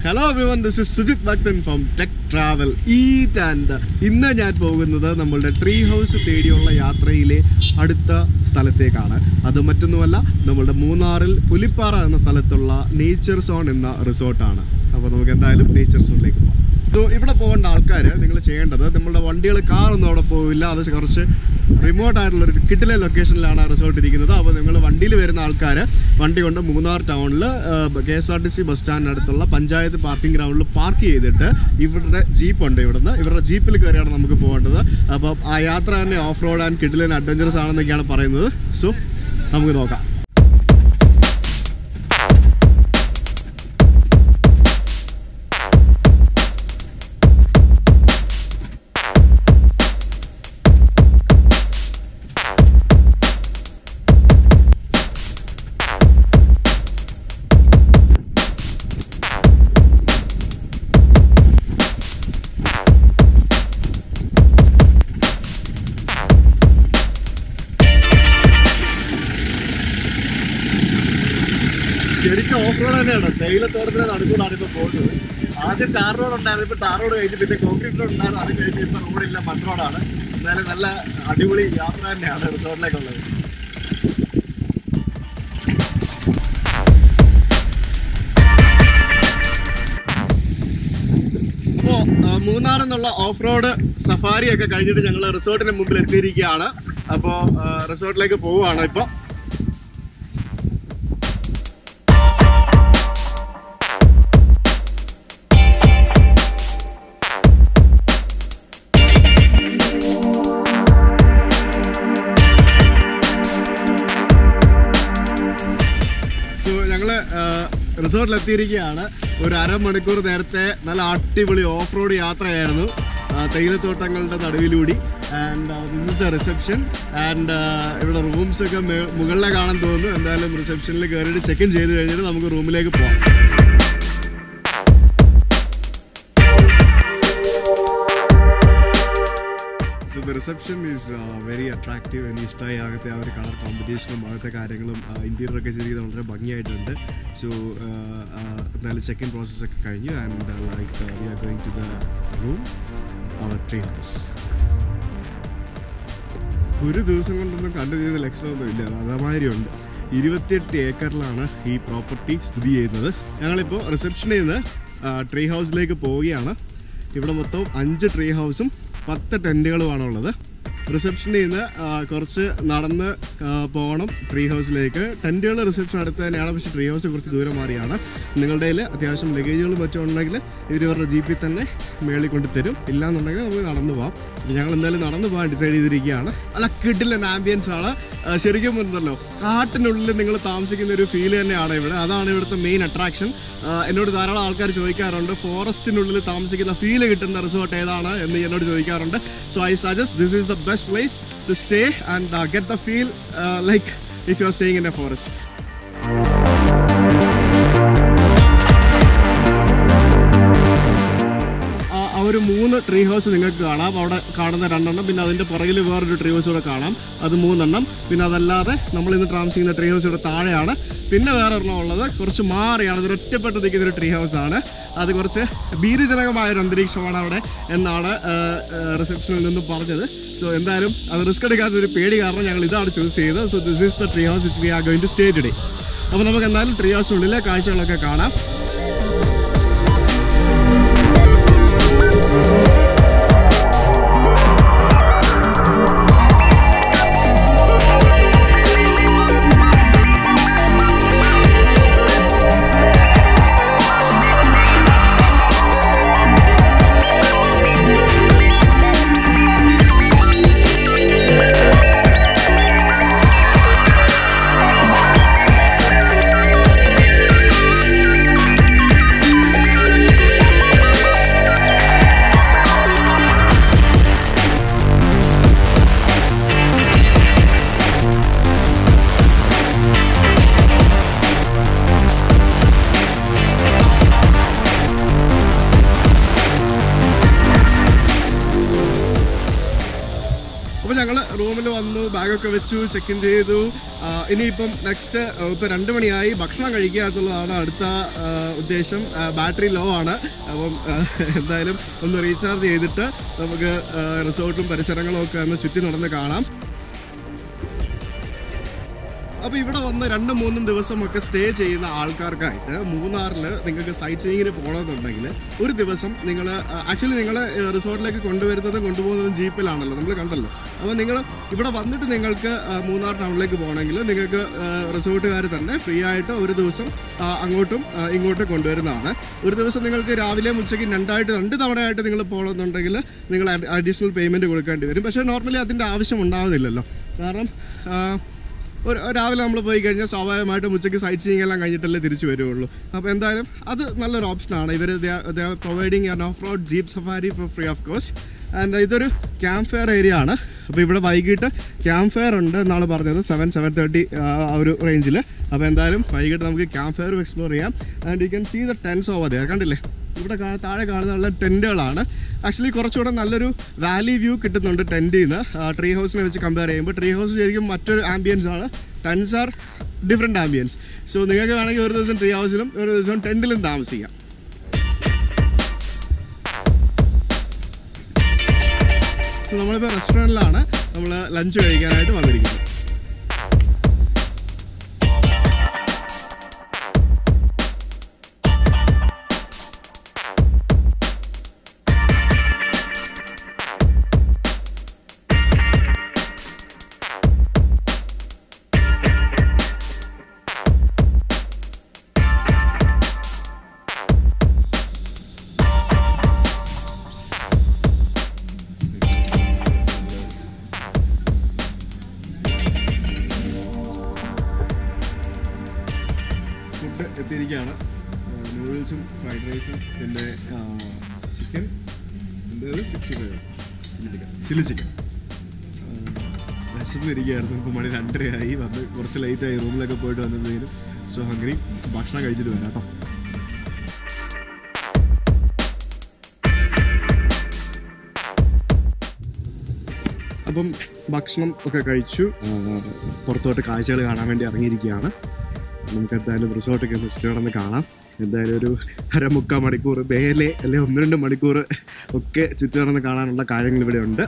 Hello everyone, this is Sujit Bhakthan from Tech Travel Eat and ഇന്ന് ഞാൻ പോകുന്നത് നമ്മളുടെ ട്രീ ഹൗസ് തേടിയുള്ള യാത്രയിലെ അടുത്ത സ്ഥലത്തേക്കാണ്. അത് മറ്റൊന്നുമല്ല, നമ്മളുടെ മൂന്നാറിൽ പുലിപ്പാറ എന്ന സ്ഥലത്തുള്ള നേച്ചർ സോൺ എന്ന റിസോർട്ടാണ്. അപ്പോൾ നമുക്ക് എന്തായാലും നേച്ചർ സോണിലേക്ക് പോകാം. ഇവിടെ പോകേണ്ട ആൾക്കാർ നിങ്ങൾ ചെയ്യേണ്ടത്, നമ്മളുടെ വണ്ടികൾ കാറൊന്നും അവിടെ പോവില്ല, അത് കുറച്ച് റിമോട്ട് ആയിട്ടുള്ളൊരു കിട്ടിലെ ലൊക്കേഷനിലാണ് റിസോർട്ട് ഇരിക്കുന്നത്. അപ്പോൾ നിങ്ങൾ വണ്ടിയിൽ വരുന്ന ആൾക്കാർ വണ്ടി കൊണ്ട് മൂന്നാർ ടൗണിൽ KSRTC ബസ് സ്റ്റാൻഡിനടുത്തുള്ള പഞ്ചായത്ത് പാർക്കിംഗ് ഗ്രൗണ്ടിൽ പാർക്ക് ചെയ്തിട്ട് ഇവരുടെ ജീപ്പുണ്ട്, ഇവരുടെ ജീപ്പിൽ കയറിയാണ് നമുക്ക് പോകേണ്ടത്. അപ്പോൾ ആ യാത്ര തന്നെ ഓഫ് റോഡ് ആൻഡ് കിട്ടിലെ അഡ്വഞ്ചറസ് ആണെന്നൊക്കെയാണ് പറയുന്നത്. സോ നമുക്ക് നോക്കാം. ശരിക്കും ഓഫ് റോഡ് തന്നെയാണ്. തേയിലത്തോട്ടത്തിന് നടുക്കൂടാണ് ഇപ്പോൾ പോകുന്നത്. ആദ്യം ടാർ റോഡ് ഉണ്ടായിരുന്നു, ഇപ്പോൾ ടാർ റോഡ് കഴിഞ്ഞ് പിന്നെ കോൺക്രീറ്റ് റോഡ് ഉണ്ടായിരുന്നു. അത് കഴിഞ്ഞ് ഇപ്പോൾ റോഡില്ല, മൺ റോഡാണ്. എന്നാലും നല്ല അടിപൊളി യാത്ര തന്നെയാണ് റിസോർട്ടിലേക്കുള്ളത്. ഇപ്പോൾ മൂന്നാറിൽ നിന്നുള്ള ഓഫ് റോഡ് സഫാരിയൊക്കെ കഴിഞ്ഞിട്ട് ഞങ്ങൾ റിസോർട്ടിന് മുമ്പിൽ എത്തിയിരിക്കുകയാണ്. അപ്പോൾ റിസോർട്ടിലേക്ക് പോവുകയാണ് ഇപ്പോൾ. ഞങ്ങള് റിസോർട്ടിലെത്തിയിരിക്കുകയാണ്. ഒരു അരമണിക്കൂർ നേരത്തെ നല്ല അടിപൊളി ഓഫ് റോഡ് യാത്രയായിരുന്നു തേയിലത്തോട്ടങ്ങളുടെ നടുവിലൂടി. And this is the reception. And ഇവിടെ റൂംസൊക്കെ മുകളിലെ കാണാൻ തോന്നുന്നു. എന്തായാലും റിസപ്ഷനിൽ കയറിയിട്ട് ചെക്ക് ഇൻ ചെയ്ത് കഴിഞ്ഞിട്ട് നമുക്ക് റൂമിലേക്ക് പോകാം. So the reception is very attractive. എനിക്ക് ഇഷ്ടമായി. ആകത്തെ ആ ഒരു കളർ കോമ്പിനേഷനും അങ്ങനത്തെ കാര്യങ്ങളും ഇൻറ്റീരിയറൊക്കെ ചെയ്തിരിക്കുന്നത് വളരെ ഭംഗിയായിട്ടുണ്ട്. സോ എന്നാലും ചെക്ക് ഇൻ പ്രോസസ്സൊക്കെ കഴിഞ്ഞു. And like we are going to the room, our tree house. ഒരു ദിവസം കൊണ്ടൊന്നും കണ്ടു ചെയ്ത ലക്ഷണമൊന്നും ഇല്ല, അതേമാതിരിയുണ്ട്. 28 ഏക്കറിലാണ് ഈ പ്രോപ്പർട്ടി സ്ഥിതി ചെയ്യുന്നത്. ഞങ്ങളിപ്പോൾ റിസപ്ഷനിൽ നിന്ന് ട്രീ ഹൗസിലേക്ക് പോവുകയാണ്. ഇവിടെ മൊത്തം 5 ട്രീ ഹൗസും 10 ടെൻറ്റുകളുമാണുള്ളത്. റിസപ്ഷനിൽ നിന്ന് കുറച്ച് നടന്ന് പോകണം ട്രീ ഹൗസിലേക്ക്. ടെൻറ്റുകൾ റിസപ്ഷൻ അടുത്ത് തന്നെയാണ്, പക്ഷേ ട്രീ ഹൗസ് കുറച്ച് ദൂരം മാറിയാണ്. നിങ്ങളുടെ കയ്യിൽ അത്യാവശ്യം ലഗേജുകൾ മറ്റും ഉണ്ടെങ്കിൽ ഇവരുടെ ജീപ്പിൽ തന്നെ മേളിൽ കൊണ്ട് തരും. ഇല്ലാന്നുണ്ടെങ്കിൽ നമുക്ക് നടന്നു പോകാം. ഞങ്ങൾ എന്തായാലും നടന്നു പോകാൻ ഡിസൈഡ് ചെയ്തിരിക്കുകയാണ്. നല്ല കിടിലൻ ആംബിയൻസ് ആണ്. ശരിക്കും ഉണ്ടല്ലോ, കാട്ടിനുള്ളിൽ നിങ്ങൾ താമസിക്കുന്ന ഒരു ഫീൽ തന്നെയാണ് ഇവിടെ. അതാണ് ഇവിടുത്തെ മെയിൻ അട്രാക്ഷൻ. എന്നോട് ധാരാളം ആൾക്കാർ ചോദിക്കാറുണ്ട്, ഫോറസ്റ്റിനുള്ളിൽ താമസിക്കുന്ന ഫീല് കിട്ടുന്ന റിസോർട്ട് ഏതാണ് എന്ന് എന്നോട് ചോദിക്കാറുണ്ട്. So I suggest this is the best place to stay and get the feel like if you are staying in a forest. ഒരു 3 ട്രീ ഹൗസ് നിങ്ങൾക്ക് കാണാം. അവിടെ കാണുന്ന 2 എണ്ണം, പിന്നെ അതിൻ്റെ പുറകിൽ വേറൊരു ട്രീ ഹൗസ് കൂടെ കാണാം, അത് 3 എണ്ണം. പിന്നെ അതല്ലാതെ നമ്മളിന്ന് താമസിക്കുന്ന ട്രീ ഹൗസ് ഇവിടെ താഴെയാണ്. പിന്നെ വേറെ ഒരെണ്ണം ഉള്ളത് കുറച്ച് മാറിയാണ്, അത് ഒറ്റപ്പെട്ട് നിൽക്കുന്നൊരു ട്രീ ഹൗസാണ്. അത് കുറച്ച് ഭീതിജനകമായൊരു അന്തരീക്ഷമാണ് അവിടെ എന്നാണ് റിസപ്ഷനിൽ നിന്ന് പറഞ്ഞത്. സോ എന്തായാലും അത് റിസ്ക് എടുക്കാത്തൊരു പേടി കാരണം ഞങ്ങൾ ഇതാണ് ചൂസ് ചെയ്തത്. So this is the tree house which we are going to stay today. അപ്പോൾ നമുക്ക് എന്തായാലും ട്രീ ഹൗസിനുള്ളിലെ കാഴ്ചകളൊക്കെ കാണാം. റൂമിൽ വന്നു, ബാഗൊക്കെ വെച്ചു, ചെക്ക് ഇൻ ചെയ്തു. ഇനിയിപ്പം നെക്സ്റ്റ് ഇപ്പോൾ 2 മണിയായി, ഭക്ഷണം കഴിക്കുക എന്നുള്ളതാണ് അടുത്ത ഉദ്ദേശം. ബാറ്ററി ലോ ആണ്, അപ്പം എന്തായാലും ഒന്ന് റീചാർജ് ചെയ്തിട്ട് നമുക്ക് റിസോർട്ടും പരിസരങ്ങളും ഒക്കെ ഒന്ന് ചുറ്റി നടന്ന് കാണാം. അപ്പോൾ ഇവിടെ വന്ന് 2-3 ദിവസമൊക്കെ സ്റ്റേ ചെയ്യുന്ന ആൾക്കാർക്കായിട്ട് മൂന്നാറിൽ നിങ്ങൾക്ക് സൈറ്റ് സീയിങ്ങിന് പോകണമെന്നുണ്ടെങ്കിൽ ഒരു ദിവസം നിങ്ങൾ ആക്ച്വലി നിങ്ങളെ റിസോർട്ടിലേക്ക് കൊണ്ടുപോകുന്നതും ജീപ്പിലാണല്ലോ, നമ്മൾ കണ്ടല്ലോ. അപ്പോൾ നിങ്ങൾ ഇവിടെ വന്നിട്ട് നിങ്ങൾക്ക് മൂന്നാർ ടൗണിലേക്ക് പോകണമെങ്കിൽ നിങ്ങൾക്ക് റിസോർട്ടുകാർ തന്നെ ഫ്രീ ആയിട്ട് ഒരു ദിവസം അങ്ങോട്ടും ഇങ്ങോട്ടും കൊണ്ടുവരുന്നതാണ്. ഒരു ദിവസം നിങ്ങൾക്ക് രാവിലെയും ഉച്ചയ്ക്ക് 2 തവണയായിട്ട് നിങ്ങൾ പോകണമെന്നുണ്ടെങ്കിൽ നിങ്ങൾ അഡീഷണൽ പേയ്മെൻറ്റ് കൊടുക്കേണ്ടി വരും. പക്ഷേ നോർമലി അതിൻ്റെ ആവശ്യം ഉണ്ടാകുന്നില്ലല്ലോ. കാരണം രാവിലെ നമ്മൾ പോയി കഴിഞ്ഞാൽ സ്വാഭാവികമായിട്ടും ഉച്ചയ്ക്ക് സൈറ്റ് സീയിങ് എല്ലാം കഴിഞ്ഞിട്ടല്ലേ തിരിച്ചു വരുള്ളൂ. അപ്പോൾ എന്തായാലും അത് നല്ലൊരു ഓപ്ഷനാണ്. ഇവർ providing an off road jeep safari four free of cost. And ഇതൊരു ക്യാമ്പ് ഫയർ ഏരിയ ആണ്. അപ്പോൾ ഇവിടെ വൈകിട്ട് ക്യാമ്പ് ഫയർ ഉണ്ട് എന്നാണ് പറഞ്ഞത്, 7-7:30 ആ ഒരു റേഞ്ചിൽ. അപ്പോൾ എന്തായാലും വൈകിട്ട് നമുക്ക് ക്യാമ്പ് ഫയറും എക്സ്പ്ലോർ ചെയ്യാം. And you can see the tents over there. കണ്ടില്ലേ, ഇവിടെ താഴെ കാണുന്ന ടെൻറ്റുകളാണ്. ആക്ച്വലി കുറച്ചുകൂടെ നല്ലൊരു വാലി വ്യൂ കിട്ടുന്നുണ്ട് ടെൻറ്റിൽ നിന്ന് ട്രീ ഹൗസിനെ വെച്ച് കമ്പയർ ചെയ്യുമ്പോൾ. ട്രീ ഹൗസ് ശരിക്കും മറ്റൊരു ആംബിയൻസ് ആണ്, tense are different ambience. So നിങ്ങൾക്ക് വേണമെങ്കിൽ ഒരു ദിവസം ട്രീ ഹൗസിലും ഒരു ദിവസം ടെൻറ്റിലും താമസിക്കാം. സോ നമ്മളിപ്പോൾ റെസ്റ്റോറൻറ്റിലാണ് നമ്മൾ ലഞ്ച് കഴിക്കാനായിട്ട് വന്നിരിക്കുന്നത്. ഫുഡ് എത്തിയിരിക്കുകയാണ്. നൂഡിൽസും ഫ്രൈഡ് റൈസും പിന്നെ ചിക്കൻ, ചില്ലി ചിക്കൻ. വിശന്നിരിക്കുകയായിരുന്നു. ഇപ്പോൾ മണി 2:30 വന്ന് കുറച്ച് ലേറ്റായി റൂമിലൊക്കെ പോയിട്ട് വന്നതിനും. സോ ഹംഗ്രി, ഭക്ഷണം കഴിച്ചിട്ട് വരാം കേട്ടോ. അപ്പം ഭക്ഷണം ഒക്കെ കഴിച്ചു, പുറത്തോട്ട് കാഴ്ചകൾ കാണാൻ വേണ്ടി ഇറങ്ങിയിരിക്കുകയാണ്. നമുക്ക് എന്തായാലും റിസോർട്ടൊക്കെ ഒന്ന് ചുറ്റി നടന്ന് കാണാം. എന്തായാലും ഒരു 1/4 മണിക്കൂർ മേലെ അല്ലെങ്കിൽ 1-2 മണിക്കൂർ ഒക്കെ ചുറ്റി നടന്ന് കാണാനുള്ള കാര്യങ്ങൾ ഇവിടെ ഉണ്ട്.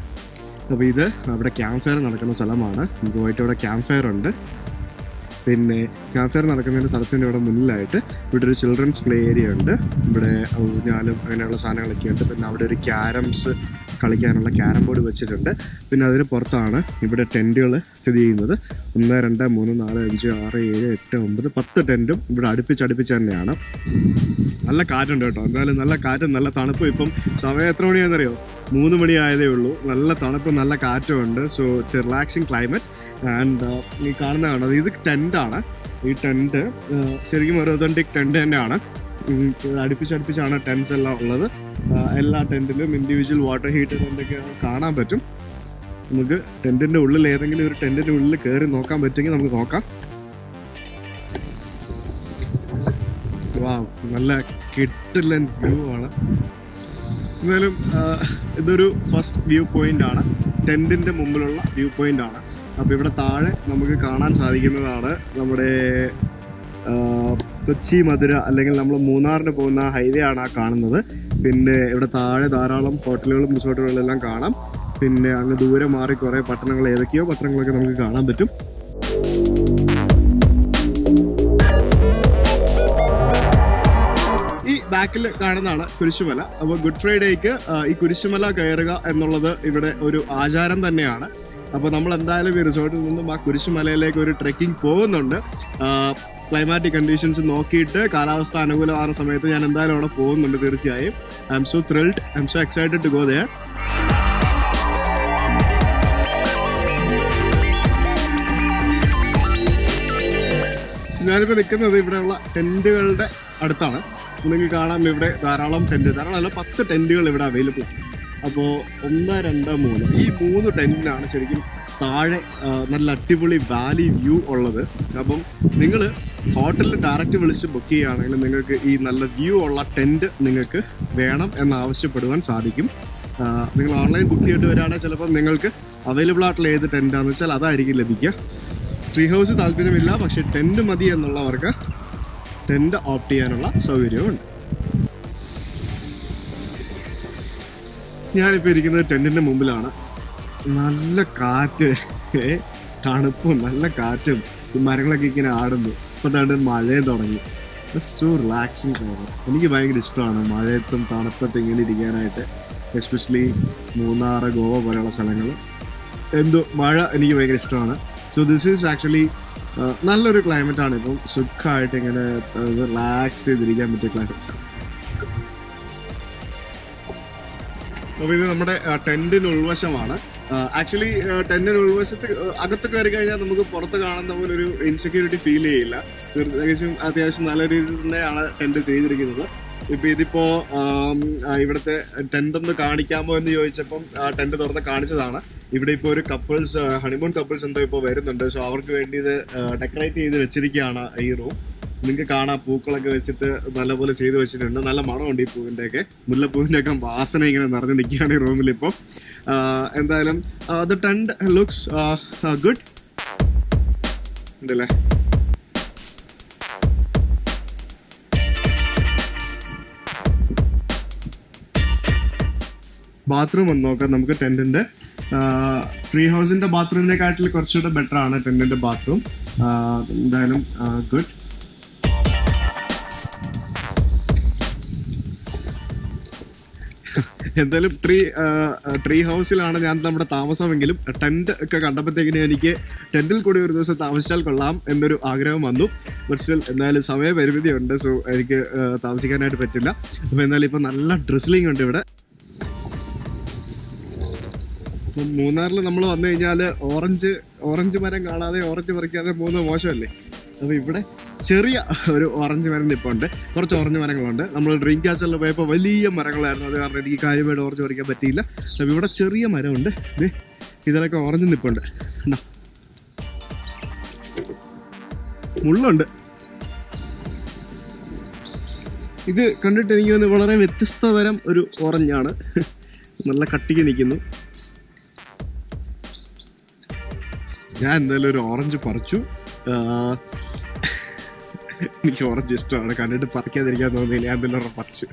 അപ്പോൾ ഇത് അവിടെ ക്യാമ്പ് ഫയർ നടക്കുന്ന സ്ഥലമാണ്. നമുക്ക് പോയിട്ട് ഇവിടെ ക്യാമ്പ് ഫയർ ഉണ്ട്. പിന്നെ ക്യാമ്പ് ഫയർ നടക്കുന്നതിൻ്റെ സ്ഥലത്തിൻ്റെ ഇവിടെ മുന്നിലായിട്ട് ഇവിടെ ഒരു ചിൽഡ്രൻസ് പ്ലേ ഏരിയ ഉണ്ട്. ഇവിടെ ഊഞ്ഞാലും അങ്ങനെയുള്ള സാധനങ്ങളൊക്കെ ഉണ്ട്. പിന്നെ അവിടെ ഒരു ക്യാരംസ് കളിക്കാനുള്ള ക്യാരം ബോർഡ് വെച്ചിട്ടുണ്ട്. പിന്നെ അതിന് പുറത്താണ് ഇവിടെ ടെൻറ്റുകൾ സ്ഥിതി ചെയ്യുന്നത്. 1, 2, 3, 4, 5, 6, 7, 8, 9, 10 ടെൻറ്റും ഇവിടെ അടുപ്പിച്ച് തന്നെയാണ്. നല്ല കാറ്റുണ്ട് കേട്ടോ. എന്തായാലും നല്ല കാറ്റും നല്ല തണുപ്പും. ഇപ്പം സമയം എത്ര മണിയാണെന്നറിയോ? 3 മണി ആയതേ ഉള്ളൂ. നല്ല തണുപ്പും നല്ല കാറ്റും ഉണ്ട്. So it's A relaxing climate. And ഈ കാണുന്നതാണ്, ഇത് ടെൻറ്റാണ്. ഈ ടെൻറ്റ് ശരിക്കും ഒരു ഒതൻറ്റിക് ടെൻറ്റ് തന്നെയാണ്. അടുപ്പിച്ചാണ് ടെൻറ്റ്സ് എല്ലാം ഉള്ളത്. എല്ലാ ടെൻറ്റിലും ഇൻഡിവിജ്വൽ വാട്ടർ ഹീറ്റർ എന്തൊക്കെ കാണാൻ പറ്റും. നമുക്ക് ടെൻറ്റിൻ്റെ ഉള്ളിൽ ഏതെങ്കിലും ഒരു ടെൻറ്റിൻ്റെ ഉള്ളിൽ കയറി നോക്കാൻ പറ്റുമെങ്കിൽ നമുക്ക് നോക്കാം. നല്ല കിട്ടില്ലൻ വ്യൂ ആണ്. എന്തായാലും ഇതൊരു ഫസ്റ്റ് വ്യൂ പോയിന്റ് ആണ്, ടെൻറ്റിൻ്റെ മുമ്പിലുള്ള വ്യൂ പോയിന്റ് ആണ്. അപ്പോൾ ഇവിടെ താഴെ നമുക്ക് കാണാൻ സാധിക്കുന്നതാണ് നമ്മുടെ കൊച്ചി മധുര അല്ലെങ്കിൽ നമ്മൾ മൂന്നാറിന് പോകുന്ന ഹൈവേ ആണ് ആ കാണുന്നത്. പിന്നെ ഇവിടെ താഴെ ധാരാളം ഹോട്ടലുകളും റിസോർട്ടുകളും എല്ലാം കാണാം. പിന്നെ അങ്ങ് ദൂരെ മാറി കുറേ പട്ടണങ്ങൾ, ഏതൊക്കെയോ പട്ടണങ്ങളൊക്കെ നമുക്ക് കാണാൻ പറ്റും. ഈ ബാക്കിൽ കാണുന്നതാണ് കുരിശുമല. അപ്പോൾ ഗുഡ് ഫ്രൈഡേക്ക് ഈ കുരിശുമല കയറുക എന്നുള്ളത് ഇവിടെ ഒരു ആചാരം തന്നെയാണ്. അപ്പോൾ നമ്മൾ എന്തായാലും ഈ റിസോർട്ടിൽ നിന്നും ആ കുരിശുമലയിലേക്ക് ഒരു ട്രെക്കിംഗ് പോകുന്നുണ്ട്. ക്ലൈമാറ്റിക് കണ്ടീഷൻസ് നോക്കിയിട്ട് കാലാവസ്ഥ അനുകൂലമാകുന്ന സമയത്ത് ഞാൻ എന്തായാലും അവിടെ പോകുന്നുണ്ട് തീർച്ചയായും. I'm so thrilled, I'm so excited to go there. ഞാനിപ്പോൾ നിൽക്കുന്നത് ഇവിടെയുള്ള ടെൻറ്റുകളുടെ അടുത്താണ്. നിങ്ങൾക്ക് കാണാം ഇവിടെ ധാരാളം 10 ടെൻറ്റുകൾ ഇവിടെ അവൈലബിൾ ആണ്. അപ്പോൾ 1, 2, 3 ഈ 3 ടെൻറ്റിനാണ് ശരിക്കും താഴെ നല്ല അടിപൊളി വാലി വ്യൂ ഉള്ളത്. അപ്പം നിങ്ങൾ ഹോട്ടലിൽ ഡയറക്റ്റ് വിളിച്ച് ബുക്ക് ചെയ്യുകയാണെങ്കിൽ നിങ്ങൾക്ക് ഈ നല്ല വ്യൂ ഉള്ള ടെൻറ്റ് നിങ്ങൾക്ക് വേണം എന്നാവശ്യപ്പെടുവാൻ സാധിക്കും. നിങ്ങൾ ഓൺലൈൻ ബുക്ക് ചെയ്തിട്ട് വരികയാണെങ്കിൽ ചിലപ്പോൾ നിങ്ങൾക്ക് അവൈലബിൾ ആയിട്ടുള്ള ഏത് ടെൻറ്റാണെന്ന് വെച്ചാൽ അതായിരിക്കും ലഭിക്കുക. ട്രീ ഹൗസ് താല്പര്യമില്ല, പക്ഷേ ടെൻറ്റ് മതി എന്നുള്ളവർക്ക് ടെൻറ്റ് ഓപ്റ്റ് ചെയ്യാനുള്ള സൗകര്യമുണ്ട്. ഞാനിപ്പോൾ ഇരിക്കുന്നത് ടെൻറ്റിൻ്റെ മുമ്പിലാണ്. നല്ല കാറ്റ്, തണുപ്പും നല്ല കാറ്റും, മരങ്ങളൊക്കെ ഇങ്ങനെ ആടുന്നു. ഇപ്പോൾ തന്നെ മഴയും തുടങ്ങി. So relaxing climate. എനിക്ക് ഭയങ്കര ഇഷ്ടമാണ് മഴയത്തും തണുപ്പത്തും ഇങ്ങനെ ഇരിക്കാനായിട്ട്. എസ്പെഷ്യലി മൂന്നാർ, ഗോവ പോലെയുള്ള സ്ഥലങ്ങൾ. എന്തോ മഴ എനിക്ക് ഭയങ്കര ഇഷ്ടമാണ്. സോ ദിസ് ഈസ് ആക്ച്വലി നല്ലൊരു ക്ലൈമറ്റാണ്. ഇപ്പം സുഖമായിട്ട് ഇങ്ങനെ റിലാക്സ് ചെയ്തിരിക്കാൻ പറ്റിയ ക്ലൈമറ്റാണ്. അപ്പോൾ ഇത് നമ്മുടെ ടെൻറ്റിന് ഉൾവശമാണ്. ആക്ച്വലി ടെൻറ്റിന് ഉൾവശത്ത് അകത്ത് കയറി കഴിഞ്ഞാൽ നമുക്ക് പുറത്ത് കാണുന്ന പോലെ ഒരു ഇൻസെക്യൂരിറ്റി ഫീൽ ചെയ്യില്ല. അത്യാവശ്യം നല്ല രീതിയിൽ തന്നെയാണ് ടെൻറ്റ് ചെയ്തിരിക്കുന്നത്. ഇതിപ്പോ ഇവിടുത്തെ ടെന്റ് ഒന്ന് കാണിക്കാമോ എന്ന് ചോദിച്ചപ്പം ടെന്റ് തുറന്ന് കാണിച്ചതാണ്. ഇവിടെ ഇപ്പോൾ ഒരു കപ്പിൾസ്, ഹണിമൂൺ കപ്പിൾസ് എന്തോ ഇപ്പോൾ വരുന്നുണ്ട്. സോ അവർക്ക് വേണ്ടി ഇത് ഡെക്കറേറ്റ് ചെയ്ത് വെച്ചിരിക്കുകയാണ് ഈ റൂം. നിങ്ങൾക്ക് കാണാം, പൂക്കളൊക്കെ വെച്ചിട്ട് നല്ലപോലെ ചെയ്ത് വെച്ചിട്ടുണ്ട്. നല്ല മണമുണ്ട് ഈ പൂവിൻ്റെയൊക്കെ. മുല്ലപ്പൂവിൻ്റെയൊക്കെ വാസന ഇങ്ങനെ നിറഞ്ഞു നിൽക്കുകയാണ് ഈ റൂമിൽ ഇപ്പോൾ. എന്തായാലും ദ ടെന്റ് ലുക്സ് ഗുഡ് ഉണ്ടല്ലേ. ബാത്റൂം ഒന്ന് നോക്കാം നമുക്ക്. ടെൻറ്റിൻ്റെ ട്രീ ഹൗസിൻ്റെ ബാത്റൂമിനെക്കാട്ടിൽ കുറച്ചുകൂടെ ബെറ്റർ ആണ് ടെൻറ്റിൻ്റെ ബാത്റൂം. എന്തായാലും ഗുഡ്. എന്തായാലും ട്രീ ഹൗസിലാണ് ഞാൻ നമ്മുടെ താമസമെങ്കിലും ടെൻറ്റ് ഒക്കെ കണ്ടപ്പോഴത്തേക്കിനും എനിക്ക് ടെൻറ്റിൽ കൂടി ഒരു ദിവസം താമസിച്ചാൽ കൊള്ളാം എന്നൊരു ആഗ്രഹം വന്നു. ബട്ട് സ്റ്റിൽ എന്തായാലും സമയപരിമിതിയുണ്ട്. സോ എനിക്ക് താമസിക്കാനായിട്ട് പറ്റില്ല. അപ്പോൾ എന്തായാലും ഇപ്പോൾ നല്ല ഡ്രിസ്ലിംഗ് ഉണ്ട് ഇവിടെ. ഇപ്പം മൂന്നാറിൽ നമ്മൾ വന്നു കഴിഞ്ഞാൽ ഓറഞ്ച് മരം കാണാതെ ഓറഞ്ച് പറിക്കാതെ പോകുന്നത് മോശമല്ലേ. അപ്പോൾ ഇവിടെ ചെറിയ ഒരു ഓറഞ്ച് മരം നിൽപ്പുണ്ട്, കുറച്ച് ഓറഞ്ച് മരങ്ങളുണ്ട്. നമ്മൾ ഡ്രീം ക്യാച്ചറിൽ പോയപ്പോൾ വലിയ മരങ്ങളായിരുന്നു, അത് കാരണം എനിക്ക് കാര്യമായിട്ട് ഓറഞ്ച് പറിക്കാൻ പറ്റിയില്ല. അപ്പോൾ ഇവിടെ ചെറിയ മരമുണ്ട്, ഇതിലൊക്കെ ഓറഞ്ച് നിൽപ്പുണ്ട്. മുള്ളുണ്ട്. ഇത് കണ്ടിട്ട് എനിക്ക് തോന്നുന്നു വളരെ വ്യത്യസ്ത തരം ഒരു ഓറഞ്ചാണ്. നല്ല കട്ടിക്ക് നിൽക്കുന്നു. ഞാൻ എന്തായാലും ഒരു ഓറഞ്ച് പറിച്ചു. എനിക്ക് ഓറഞ്ച് ഇഷ്ടമാണ്, കണ്ടിട്ട് പറിക്കാതിരിക്കാൻ തോന്നിയില്ല. ഞാൻ എന്തായാലും പറിച്ചു.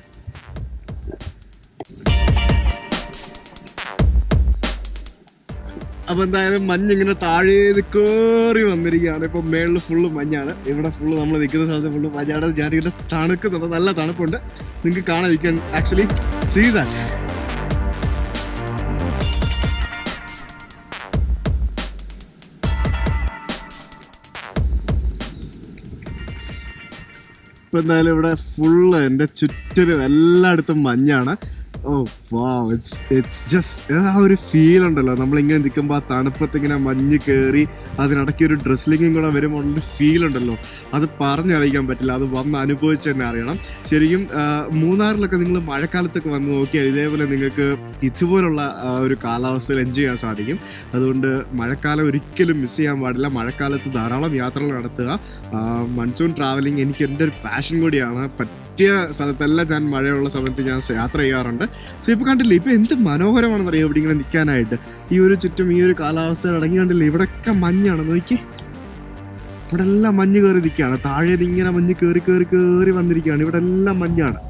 അപ്പോൾ എന്തായാലും മഞ്ഞിങ്ങനെ താഴേത് കയറി വന്നിരിക്കുകയാണ്. ഇപ്പം മേളിൽ ഫുള്ള് മഞ്ഞാണ്. ഇവിടെ ഫുള്ള് നമ്മൾ നിൽക്കുന്ന സ്ഥലത്ത് ഫുള്ള് മഞ്ഞാണ്. ഞാനിങ്ങനെ തണുക്കുന്നുണ്ട്, നല്ല തണുപ്പുണ്ട്. നിങ്ങൾക്ക് കാണാൻ, you can actually see that. ഇപ്പം എന്തായാലും ഇവിടെ ഫുള്ള് എൻ്റെ ചുറ്റിനും എല്ലായിടത്തും മഞ്ഞാണ്. ഓ വാവ്, ഇറ്റ്സ് ജസ്റ്റ് ആ ഒരു ഫീൽ ഉണ്ടല്ലോ. നമ്മളിങ്ങനെ നിൽക്കുമ്പോൾ ആ തണുപ്പത്ത് ഇങ്ങനെ മഞ്ഞ് കയറി അതിനിടയ്ക്ക് ഒരു ഡ്രസ്ലിങ്ങും കൂടെ വരുമ്പോൾ ഒരു ഫീൽ ഉണ്ടല്ലോ, അത് പറഞ്ഞറിയിക്കാൻ പറ്റില്ല. അത് വന്ന് അനുഭവിച്ച് തന്നെ അറിയണം. ശരിക്കും മൂന്നാറിലൊക്കെ നിങ്ങൾ മഴക്കാലത്തൊക്കെ വന്ന് നോക്കിയാൽ ഇതേപോലെ നിങ്ങൾക്ക് ഇതുപോലുള്ള ഒരു കാലാവസ്ഥയിൽ എൻജോയ് ചെയ്യാൻ സാധിക്കും. അതുകൊണ്ട് മഴക്കാലം ഒരിക്കലും മിസ് ചെയ്യാൻ പാടില്ല. മഴക്കാലത്ത് ധാരാളം യാത്രകൾ നടത്തുക. മൺസൂൺ ട്രാവലിംഗ് എനിക്ക് എൻ്റെ ഒരു പാഷൻ കൂടിയാണ്. പറ്റിയ സ്ഥലത്തെല്ലാം ഞാൻ മഴയുള്ള സമയത്ത് ഞാൻ യാത്ര ചെയ്യാറുണ്ട്. സോ ഇപ്പോൾ കണ്ടില്ലേ, ഇപ്പോൾ എന്ത് മനോഹരമാണെന്ന് അറിയാം ഇവിടെ ഇങ്ങനെ നിൽക്കാനായിട്ട്. ഈ ഒരു ചുറ്റും ഈ ഒരു കാലാവസ്ഥയിൽ അടങ്ങി കണ്ടില്ലേ, ഇവിടെയൊക്കെ മഞ്ഞാണ്. നോക്കി, ഇവിടെ എല്ലാം മഞ്ഞ് കയറി നിൽക്കുകയാണ്. താഴെ ഇങ്ങനെ മഞ്ഞ് കയറി കയറി കയറി വന്നിരിക്കുകയാണ്. ഇവിടെ എല്ലാം മഞ്ഞാണ്.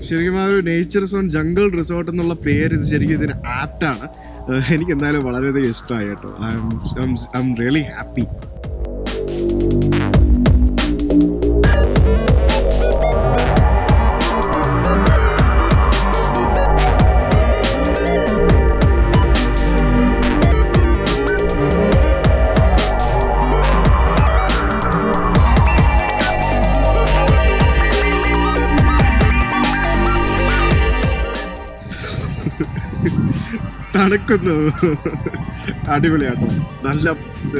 ശരിക്കും ആ ഒരു നേച്ചർ സോൺ ജംഗിൾ റിസോർട്ട് എന്നുള്ള പേര് ഇത് ശരിക്കും ഇതിന് ആപ്റ്റാണ്. എനിക്ക് എന്തായാലും വളരെയധികം ഇഷ്ടമായി കേട്ടോ. I'm really happy. തണുക്കുന്നു, അടിപൊളിയാട്ടോ. നല്ല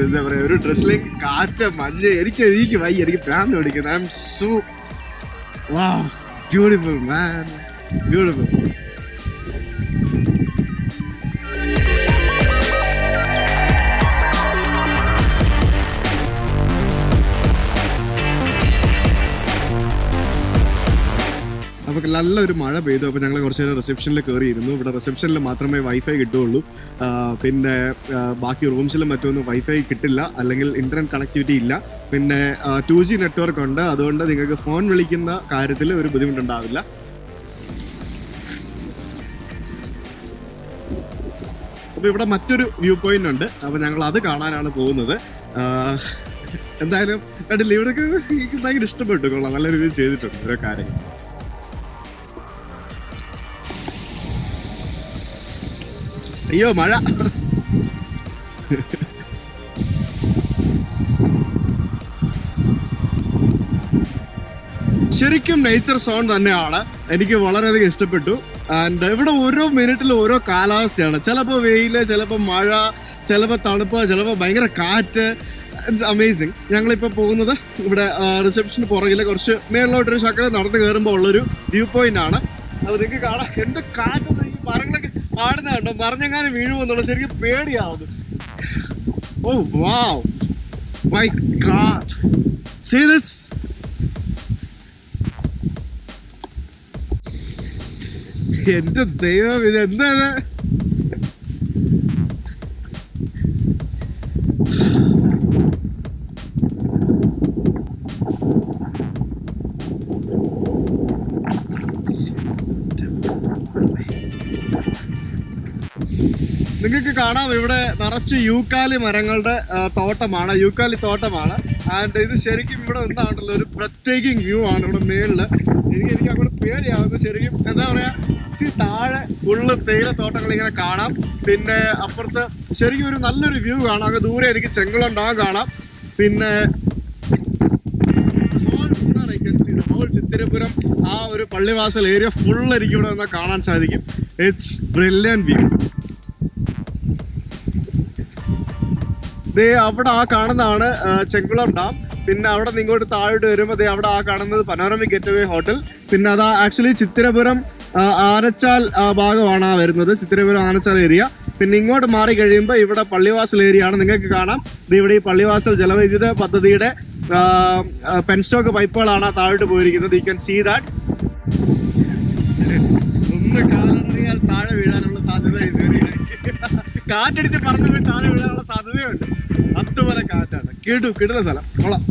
എന്താ പറയുക, ഒരു ഡ്രസ്സിലേക്ക് കാറ്റ്, മഞ്ഞ്, എനിക്ക് വയ്യ, എനിക്ക് ഭ്രാന്ത് പിടിക്കുന്നു. I M so wow, beautiful man, beautiful. അപ്പോൾ നല്ലൊരു മഴ പെയ്തു. അപ്പോൾ ഞങ്ങൾ കുറച്ച് നേരം റിസപ്ഷനിൽ കയറിയിരുന്നു. ഇവിടെ റിസപ്ഷനിൽ മാത്രമേ വൈഫൈ കിട്ടുകയുള്ളൂ. പിന്നെ ബാക്കി റൂംസിലും മറ്റൊന്നും വൈഫൈ കിട്ടില്ല, അല്ലെങ്കിൽ ഇൻ്റർനെറ്റ് കണക്ടിവിറ്റി ഇല്ല. പിന്നെ 2G നെറ്റ്വർക്ക് ഉണ്ട്. അതുകൊണ്ട് നിങ്ങൾക്ക് ഫോൺ വിളിക്കുന്ന കാര്യത്തിൽ ഒരു ബുദ്ധിമുട്ടുണ്ടാവില്ല. അപ്പോൾ ഇവിടെ മറ്റൊരു വ്യൂ പോയിന്റ് ഉണ്ട്. അപ്പോൾ ഞങ്ങൾ അത് കാണാനാണ് പോകുന്നത്. എന്തായാലും കണ്ടില്ല, ഇവിടേക്ക് എനിക്ക് ഭയങ്കര ഇഷ്ടപ്പെട്ടു. കൊള്ളാം, നല്ല രീതിയിൽ ചെയ്തിട്ടുണ്ട് ഓരോ കാര്യങ്ങൾ. അയ്യോ മഴ. ശരിക്കും നേച്ചർ സോൺ തന്നെയാണ്. എനിക്ക് വളരെയധികം ഇഷ്ടപ്പെട്ടു. ആൻഡ് ഇവിടെ ഓരോ മിനിറ്റിലും ഓരോ കാലാവസ്ഥയാണ്. ചിലപ്പോൾ വെയില്, ചിലപ്പോൾ മഴ, ചിലപ്പോൾ തണുപ്പ്, ചിലപ്പോൾ ഭയങ്കര കാറ്റ്. It's amazing. ഞങ്ങളിപ്പോൾ പോകുന്നത് ഇവിടെ റിസപ്ഷന് പുറകിൽ കുറച്ച് മേളിലോട്ടൊരു ശകലം നടന്ന് കയറുമ്പോൾ ഉള്ളൊരു വ്യൂ പോയിന്റ് ആണ്. അപ്പോൾ നിങ്ങൾക്ക് കാണാം എന്ത് കാറ്റൊന്നും ഈ മരങ്ങളൊക്കെ ആടുന്ന കണ്ടോ, മറിഞ്ഞെങ്ങാനും വീഴുമെന്നുള്ള ശരിക്കും പേടിയാവുന്നു. ഓ വാവ്, മൈ ഗോഡ്, സീ ദിസ്. എന്റെ ദൈവം, ഇത് എന്താണ്? നിങ്ങൾക്ക് കാണാം ഇവിടെ നിറച്ച് യൂക്കാലി മരങ്ങളുടെ യൂക്കാലി തോട്ടമാണ്. ആൻഡ് ഇത് ശരിക്കും ഇവിടെ എന്താണല്ലോ ഒരു ബ്രെത്ത്ടേക്കിംഗ് വ്യൂ ആണ് ഇവിടെ മേളില്. എനിക്ക് അങ്ങോട്ട് പേടിയാവുന്നു ശരിക്കും. എന്താ പറയാ, താഴെ ഫുള്ള് തേയിലത്തോട്ടങ്ങൾ ഇങ്ങനെ കാണാം. പിന്നെ അപ്പുറത്ത് ശരിക്കും ഒരു നല്ലൊരു വ്യൂ കാണാം. അങ്ങ് ദൂരെ എനിക്ക് ചെങ്കുളം ഡാം കാണാം. പിന്നെ ഹോൾ ചിത്തിരപുരം ആ ഒരു പള്ളിവാസൽ ഏരിയ ഫുൾ എനിക്ക് ഇവിടെ നിന്ന് കാണാൻ സാധിക്കും. It's brilliant view. അവിടെ ആ കാണുന്നതാണ് ചെങ്കുളം ഡാം. പിന്നെ അവിടെ നിന്ന് ഇങ്ങോട്ട് താഴോട്ട് വരുമ്പോൾ അവിടെ ആ കാണുന്നത് പനോരമിക് ഗെറ്റ്വേ ഹോട്ടൽ. പിന്നെ അതാ ആക്ച്വലി ചിത്തിരപുരം ആനച്ചാൽ ഭാഗമാണ് ആ വരുന്നത്, ചിത്തിരപുരം ആനച്ചാൽ ഏരിയ. പിന്നെ ഇങ്ങോട്ട് മാറി കഴിയുമ്പോൾ ഇവിടെ പള്ളിവാസൽ ഏരിയ ആണ്. നിങ്ങൾക്ക് കാണാം ഇവിടെ ഈ പള്ളിവാസൽ ജലവൈദ്യുത പദ്ധതിയുടെ പെൻസ്റ്റോക്ക് പൈപ്പുകളാണ് താഴോട്ട് പോയിരിക്കുന്നത്. You can see that. ഒന്ന് കാലറിയാൽ താഴെ വീഴാനുള്ള സാധ്യത കാറ്റടിച്ച് പറന്നു പോയി താഴെ വീഴാനുള്ള സാധ്യതയുണ്ട്. അതുപോലെ കാറ്റാണ്. കിടുന്ന സ്ഥലം, കൊള്ളാം.